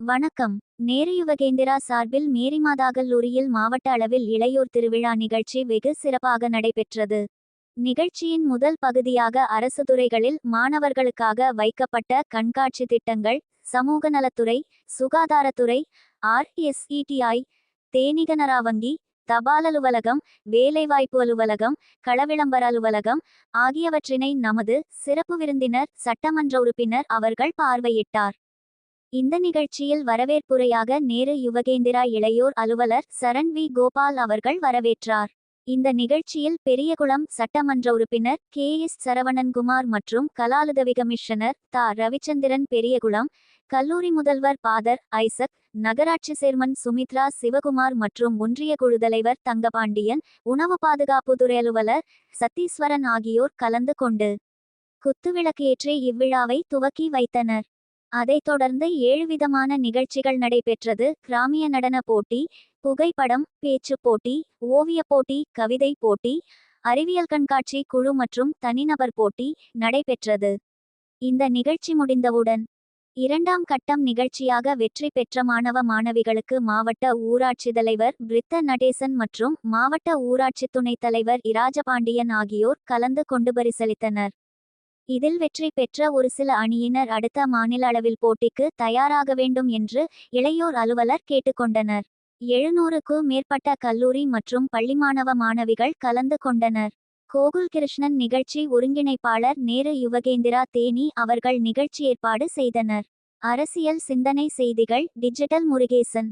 வணக்கம். நேரு யுவகேந்திரா சார்பில் மேரிமாதா கல்லூரியில் மாவட்ட அளவில் இளையோர் திருவிழா நிகழ்ச்சி வெகு சிறப்பாக நடைபெற்றது. நிகழ்ச்சியின் முதல் பகுதியாக அரசு துறைகளில் மாணவர்களுக்காக வைக்கப்பட்ட கண்காட்சி திட்டங்கள், சமூக நலத்துறை, சுகாதாரத்துறை, RSETI, தேனிகனரா வங்கி, தபால் அலுவலகம், வேலைவாய்ப்பு அலுவலகம், களவிளம்பர அலுவலகம் ஆகியவற்றினை நமது சிறப்பு விருந்தினர் சட்டமன்ற உறுப்பினர் அவர்கள் பார்வையிட்டார். இந்த நிகழ்ச்சியில் வரவேற்புரையாக நேரு யுவகேந்திரா இளையோர் அலுவலர் சரண் வி. கோபால் அவர்கள் வரவேற்றார். இந்த நிகழ்ச்சியில் பெரியகுளம் சட்டமன்ற உறுப்பினர் KS சரவணன்குமார் மற்றும் கலாலுதவி கமிஷனர் ரவிச்சந்திரன் பெரியகுளம், கல்லூரி முதல்வர் பாதர் ஐசக், நகராட்சி சேர்மன் சுமித்ரா சிவகுமார் மற்றும் ஒன்றிய குழு தலைவர் தங்கபாண்டியன், உணவு பாதுகாப்புத்துறை அலுவலர் சத்தீஸ்வரன் ஆகியோர் கலந்து கொண்டு குத்துவிளக்கு ஏற்றி இவ்விழாவை துவக்கி வைத்தனர். அதைத் தொடர்ந்து 7 விதமான நிகழ்ச்சிகள் நடைபெற்றது. கிராமிய நடன போட்டி, புகைப்படம், பேச்சு போட்டி, ஓவியப் போட்டி, கவிதை போட்டி, அறிவியல் கண்காட்சி குழு மற்றும் தனிநபர் போட்டி நடைபெற்றது. இந்த நிகழ்ச்சி முடிந்தவுடன் 2ஆம் கட்டம் நிகழ்ச்சியாக வெற்றி பெற்ற மாணவ மாணவிகளுக்கு மாவட்ட ஊராட்சி தலைவர் பிரித்த நடேசன் மற்றும் மாவட்ட ஊராட்சி துணைத் தலைவர் இராஜபாண்டியன் ஆகியோர் கலந்து கொண்டு பரிசளித்தனர். இதில் வெற்றி பெற்ற ஒரு சில அணியினர் அடுத்த மாநில அளவில் போட்டிக்கு தயாராக வேண்டும் என்று இளையோர் அலுவலர் கேட்டுக்கொண்டனர். 700க்கு மேற்பட்ட கல்லூரி மற்றும் பள்ளி மாணவ மாணவிகள் கலந்து கொண்டனர். கோகுல் கிருஷ்ணன் நிகழ்ச்சி ஒருங்கிணைப்பாளர் நேரு யுவகேந்திரா தேனி அவர்கள் நிகழ்ச்சி ஏற்பாடு செய்தனர். அரசியல் சிந்தனை செய்திகள் டிஜிட்டல் முருகேசன்.